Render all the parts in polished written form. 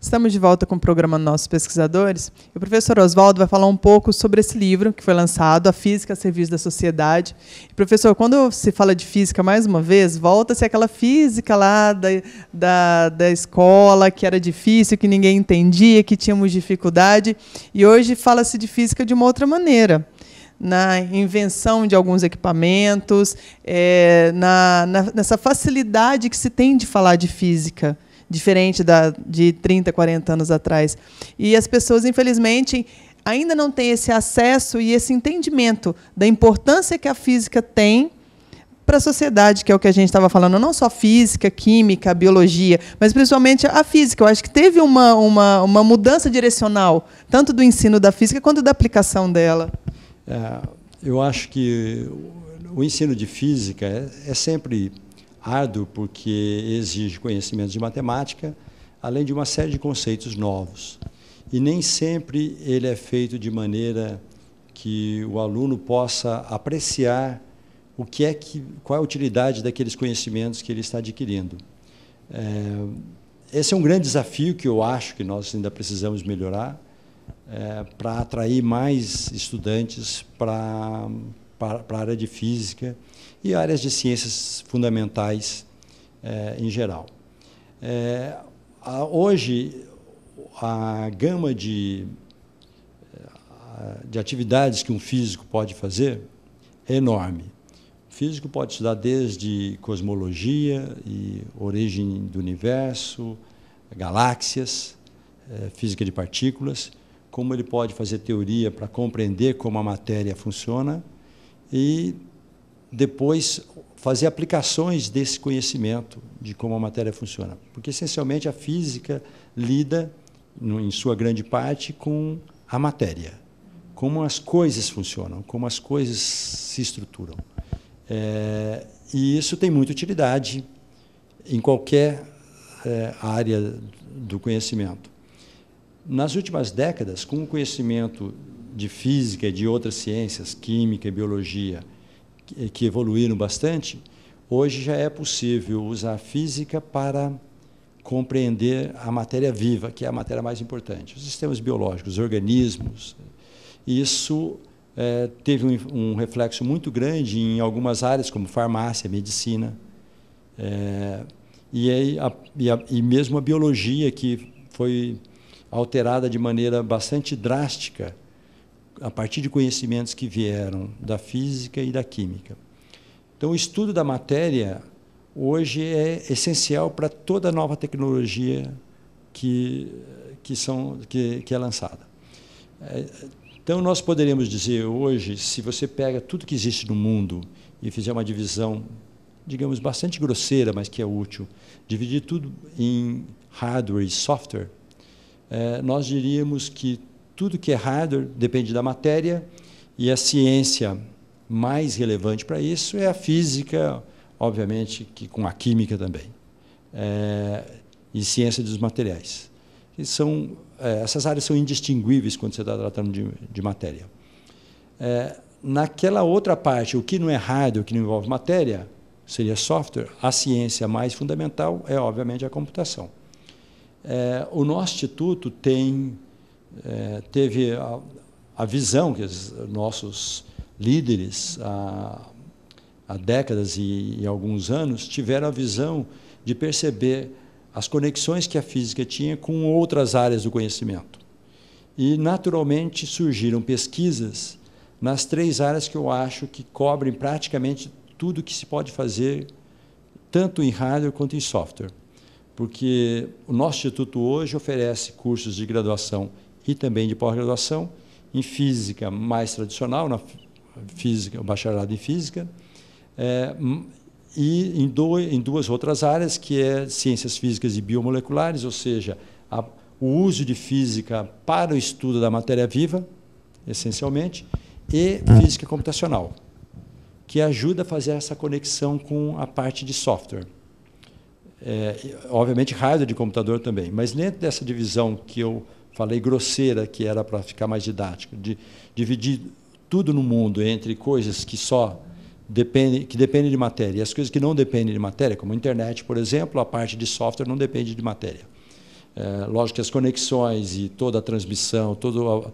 Estamos de volta com o programa Nossos Pesquisadores. E o professor Oswaldo vai falar um pouco sobre esse livro que foi lançado, A Física a Serviço da Sociedade. E, professor, quando se fala de física, mais uma vez, volta-se aquela física lá da escola, que era difícil, que ninguém entendia, que tínhamos dificuldade. E hoje fala-se de física de uma outra maneira, na invenção de alguns equipamentos, nessa facilidade que se tem de falar de física, diferente de 30, 40 anos atrás. E as pessoas, infelizmente, ainda não têm esse acesso e esse entendimento da importância que a física tem para a sociedade, que é o que a gente estava falando, não só física, química, biologia, mas principalmente a física. Eu acho que teve uma mudança direcional, tanto do ensino da física quanto da aplicação dela. Eu acho que o ensino de física é sempre árduo, porque exige conhecimentos de matemática, além de uma série de conceitos novos. E nem sempre ele é feito de maneira que o aluno possa apreciar qual é a utilidade daqueles conhecimentos que ele está adquirindo. Esse é um grande desafio que eu acho que nós ainda precisamos melhorar, para atrair mais estudantes para a área de física e áreas de ciências fundamentais em geral. Hoje, a gama de atividades que um físico pode fazer é enorme. O físico pode estudar desde cosmologia e origem do universo, galáxias, física de partículas, como ele pode fazer teoria para compreender como a matéria funciona e depois fazer aplicações desse conhecimento de como a matéria funciona. Porque, essencialmente, a física lida, em sua grande parte, com a matéria, como as coisas funcionam, como as coisas se estruturam. E isso tem muita utilidade em qualquer área do conhecimento. Nas últimas décadas, com o conhecimento de física e de outras ciências, química e biologia, que evoluíram bastante, hoje já é possível usar a física para compreender a matéria viva, que é a matéria mais importante, os sistemas biológicos, os organismos. Isso teve um reflexo muito grande em algumas áreas, como farmácia, medicina, e mesmo a biologia, que foi alterada de maneira bastante drástica a partir de conhecimentos que vieram da física e da química. Então, o estudo da matéria hoje é essencial para toda nova tecnologia que é lançada. Então, nós poderíamos dizer hoje, se você pega tudo que existe no mundo e fizer uma divisão, digamos, bastante grosseira, mas que é útil, dividir tudo em hardware e software, nós diríamos que tudo que é hardware depende da matéria, e a ciência mais relevante para isso é a física, obviamente, que com a química também, e ciência dos materiais. Essas áreas são indistinguíveis quando você está tratando de matéria. Naquela outra parte, o que não é hardware, o que não envolve matéria, seria software. A ciência mais fundamental é, obviamente, a computação. O nosso instituto teve a visão que os nossos líderes, há décadas e alguns anos, tiveram a visão de perceber as conexões que a física tinha com outras áreas do conhecimento. E, naturalmente, surgiram pesquisas nas três áreas que eu acho que cobrem praticamente tudo que se pode fazer, tanto em hardware quanto em software. Porque o nosso instituto hoje oferece cursos de graduação e também de pós-graduação em física mais tradicional, na física, o bacharelado em física, e em duas outras áreas, que é ciências físicas e biomoleculares, ou seja, o uso de física para o estudo da matéria viva, essencialmente, e física computacional, que ajuda a fazer essa conexão com a parte de software. Obviamente, hardware de computador também, mas dentro dessa divisão que eu falei grosseira, que era para ficar mais didático, de dividir tudo no mundo entre coisas que dependem de matéria e as coisas que não dependem de matéria, como a internet, por exemplo, a parte de software não depende de matéria. Lógico que as conexões e toda a transmissão, toda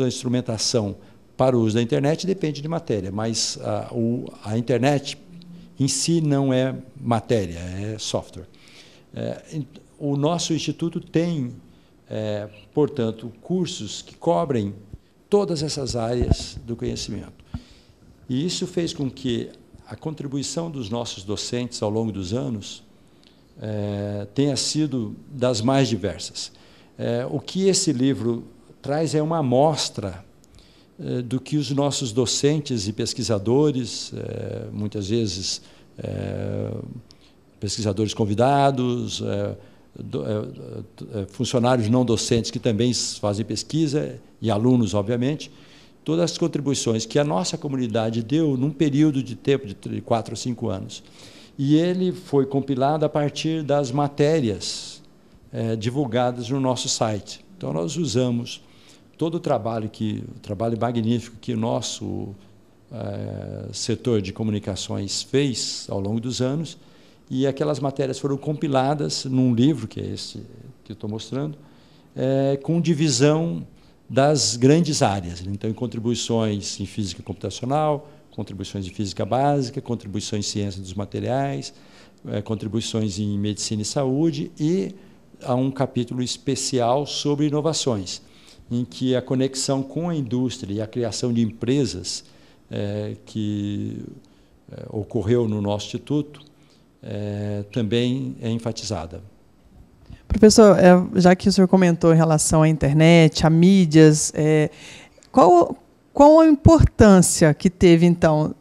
a instrumentação para o uso da internet depende de matéria, mas a internet em si não é matéria, é software. O nosso instituto tem, portanto, cursos que cobrem todas essas áreas do conhecimento. E isso fez com que a contribuição dos nossos docentes ao longo dos anos tenha sido das mais diversas. O que esse livro traz é uma amostra do que os nossos docentes e pesquisadores, muitas vezes pesquisadores convidados, funcionários não docentes que também fazem pesquisa e alunos, obviamente, todas as contribuições que a nossa comunidade deu num período de tempo de 4 ou 5 anos. E ele foi compilado a partir das matérias divulgadas no nosso site. Então, nós usamos todo o trabalho magnífico que o nosso setor de comunicações fez ao longo dos anos, e aquelas matérias foram compiladas num livro, que é esse que eu estou mostrando, com divisão das grandes áreas. Então, em contribuições em física computacional, contribuições em física básica, contribuições em ciência dos materiais, contribuições em medicina e saúde, e há um capítulo especial sobre inovações, em que a conexão com a indústria e a criação de empresas que ocorreu no nosso instituto também é enfatizada. Professor, já que o senhor comentou em relação à internet, a mídias, qual a importância que teve, então?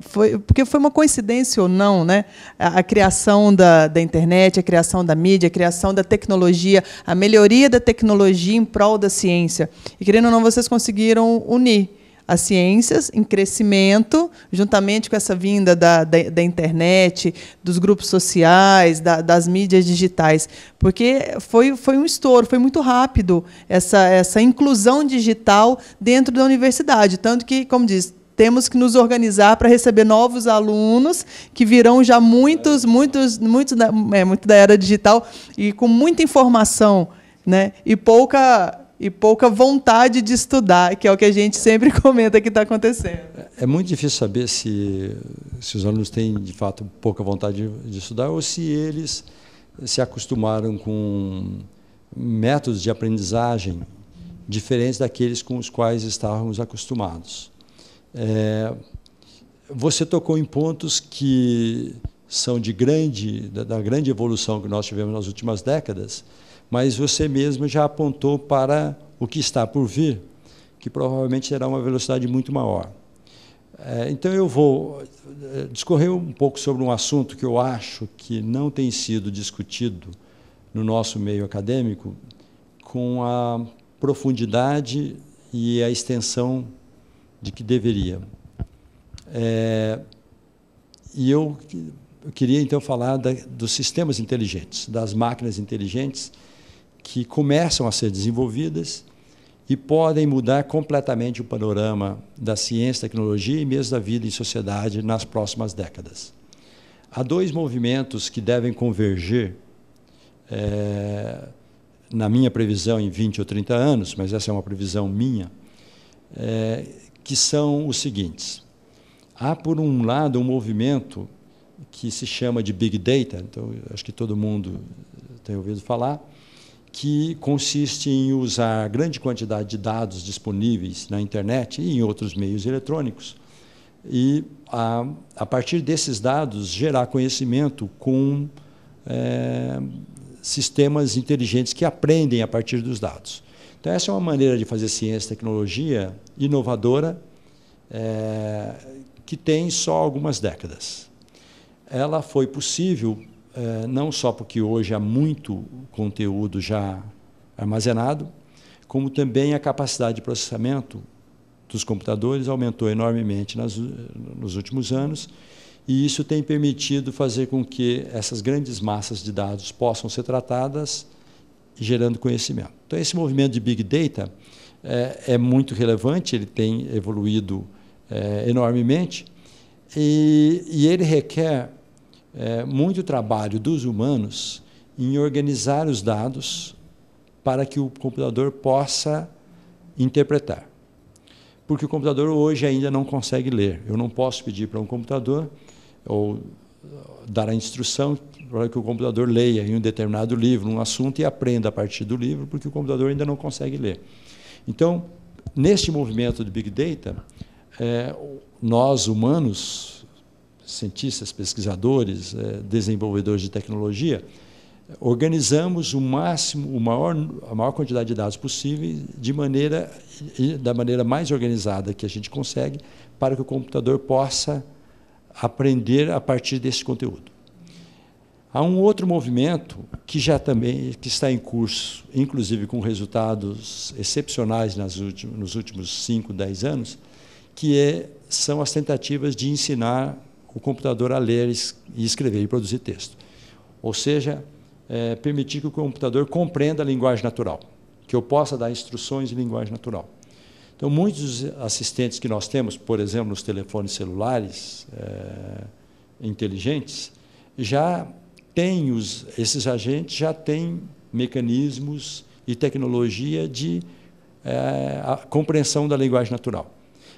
Porque foi uma coincidência ou não, né? A criação da internet, a criação da mídia, a criação da tecnologia, a melhoria da tecnologia em prol da ciência. E, querendo ou não, vocês conseguiram unir as ciências em crescimento, juntamente com essa vinda da internet, dos grupos sociais, das mídias digitais, porque foi um estouro, foi muito rápido essa inclusão digital dentro da universidade, tanto que, como diz, temos que nos organizar para receber novos alunos que virão já muito da era digital e com muita informação, né, e pouca vontade de estudar, que é o que a gente sempre comenta que está acontecendo. É muito difícil saber se os alunos têm, de fato, pouca vontade de estudar ou se eles se acostumaram com métodos de aprendizagem diferentes daqueles com os quais estávamos acostumados. Você tocou em pontos que são da grande evolução que nós tivemos nas últimas décadas, mas você mesmo já apontou para o que está por vir, que provavelmente terá uma velocidade muito maior. Então, eu vou discorrer um pouco sobre um assunto que eu acho que não tem sido discutido no nosso meio acadêmico com a profundidade e a extensão de que deveria. E eu queria, então, falar dos sistemas inteligentes, das máquinas inteligentes, que começam a ser desenvolvidas e podem mudar completamente o panorama da ciência, tecnologia e mesmo da vida em sociedade nas próximas décadas. Há 2 movimentos que devem converger, na minha previsão, em 20 ou 30 anos, mas essa é uma previsão minha, que são os seguintes. Há, por um lado, um movimento que se chama de Big Data, então, acho que todo mundo tem ouvido falar, que consiste em usar grande quantidade de dados disponíveis na internet e em outros meios eletrônicos e, a partir desses dados, gerar conhecimento com sistemas inteligentes que aprendem a partir dos dados. Então, essa é uma maneira de fazer ciência e tecnologia inovadora que tem só algumas décadas. Ela foi possível não só porque hoje há muito conteúdo já armazenado, como também a capacidade de processamento dos computadores aumentou enormemente nos últimos anos, e isso tem permitido fazer com que essas grandes massas de dados possam ser tratadas, gerando conhecimento. Então, esse movimento de Big Data é muito relevante, ele tem evoluído enormemente, e ele requer muito trabalho dos humanos em organizar os dados para que o computador possa interpretar. Porque o computador hoje ainda não consegue ler. Eu não posso pedir para um computador ou dar a instrução para que o computador leia em um determinado livro, um assunto, e aprenda a partir do livro, porque o computador ainda não consegue ler. Então, neste movimento de Big Data, nós, humanos, cientistas, pesquisadores, desenvolvedores de tecnologia, organizamos a maior quantidade de dados possível da maneira mais organizada que a gente consegue, para que o computador possa aprender a partir desse conteúdo. Há um outro movimento que que está em curso, inclusive com resultados excepcionais nos últimos 5, 10 anos, que são as tentativas de ensinar o computador a ler e escrever e produzir texto. Ou seja, permitir que o computador compreenda a linguagem natural, que eu possa dar instruções em linguagem natural. Então, muitos dos assistentes que nós temos, por exemplo, nos telefones celulares inteligentes, esses agentes já têm mecanismos e tecnologia de compreensão da linguagem natural.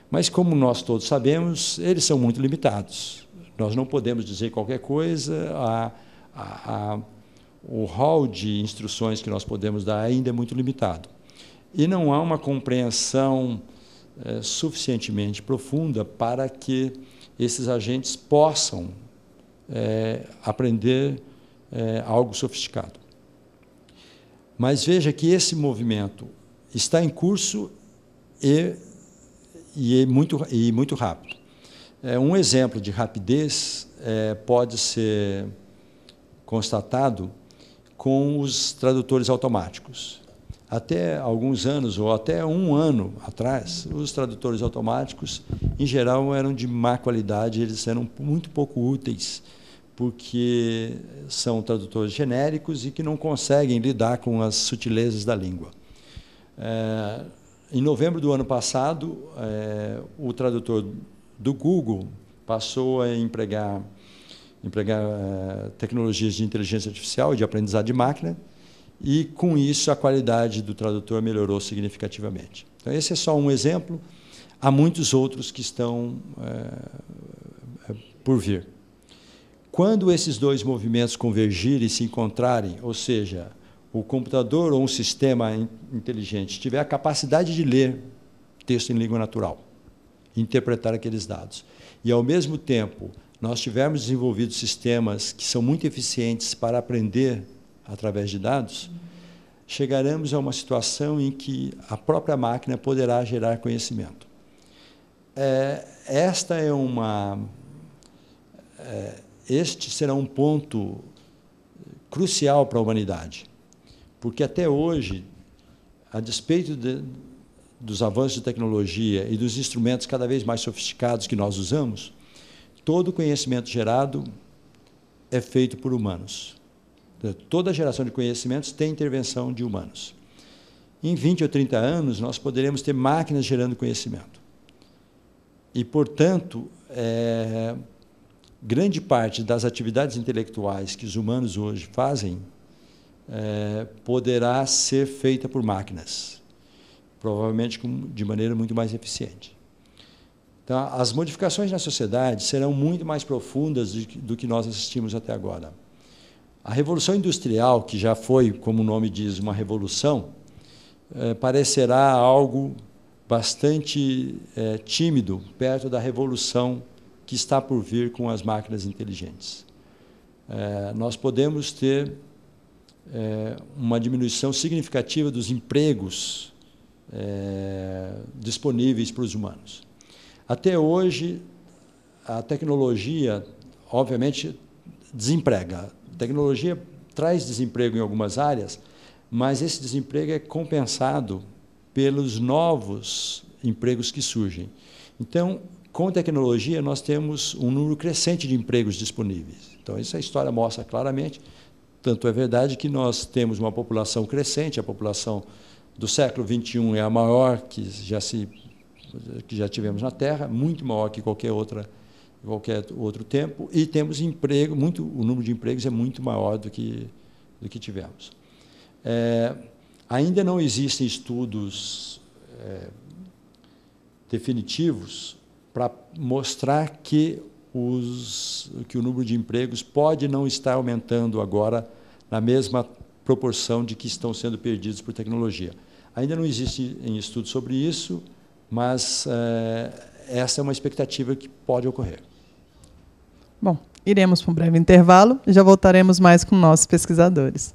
Mas, como nós todos sabemos, eles são muito limitados. Nós não podemos dizer qualquer coisa, o hall de instruções que nós podemos dar ainda é muito limitado. E não há uma compreensão suficientemente profunda para que esses agentes possam aprender algo sofisticado. Mas veja que esse movimento está em curso e muito rápido. Um exemplo de rapidez pode ser constatado com os tradutores automáticos. Até alguns anos, ou até um ano atrás, os tradutores automáticos, em geral, eram de má qualidade, eles eram muito pouco úteis, porque são tradutores genéricos e que não conseguem lidar com as sutilezas da língua. Em novembro do ano passado, o tradutor do Google passou a empregar tecnologias de inteligência artificial e de aprendizado de máquina, e, com isso, a qualidade do tradutor melhorou significativamente. Então, esse é só um exemplo. Há muitos outros que estão por vir. Quando esses dois movimentos convergirem e se encontrarem, ou seja, o computador ou um sistema inteligente tiver a capacidade de ler texto em língua natural, interpretar aqueles dados, e, ao mesmo tempo, nós tivermos desenvolvido sistemas que são muito eficientes para aprender através de dados, chegaremos a uma situação em que a própria máquina poderá gerar conhecimento. Este será um ponto crucial para a humanidade, porque até hoje, a despeito dos avanços de tecnologia e dos instrumentos cada vez mais sofisticados que nós usamos, todo o conhecimento gerado é feito por humanos. Toda geração de conhecimentos tem intervenção de humanos. Em 20 ou 30 anos, nós poderemos ter máquinas gerando conhecimento. E, portanto, grande parte das atividades intelectuais que os humanos hoje fazem poderá ser feita por máquinas, provavelmente de maneira muito mais eficiente. Então, as modificações na sociedade serão muito mais profundas do que nós assistimos até agora. A Revolução Industrial, que já foi, como o nome diz, uma revolução, parecerá algo bastante tímido perto da revolução que está por vir com as máquinas inteligentes. Nós podemos ter uma diminuição significativa dos empregos disponíveis para os humanos. Até hoje, a tecnologia, obviamente, desemprega. A tecnologia traz desemprego em algumas áreas, mas esse desemprego é compensado pelos novos empregos que surgem. Então, com tecnologia, nós temos um número crescente de empregos disponíveis. Então, isso a história mostra claramente. Tanto é verdade que nós temos uma população crescente, a população do século XXI é a maior que já tivemos na Terra, muito maior que qualquer outro tempo, e temos emprego, o número de empregos é muito maior do que do que tivemos. Ainda não existem estudos definitivos para mostrar que o número de empregos pode não estar aumentando agora na mesma proporção de que estão sendo perdidos por tecnologia. Ainda não existe estudo sobre isso, mas essa é uma expectativa que pode ocorrer. Bom, iremos para um breve intervalo e já voltaremos mais com nossos pesquisadores.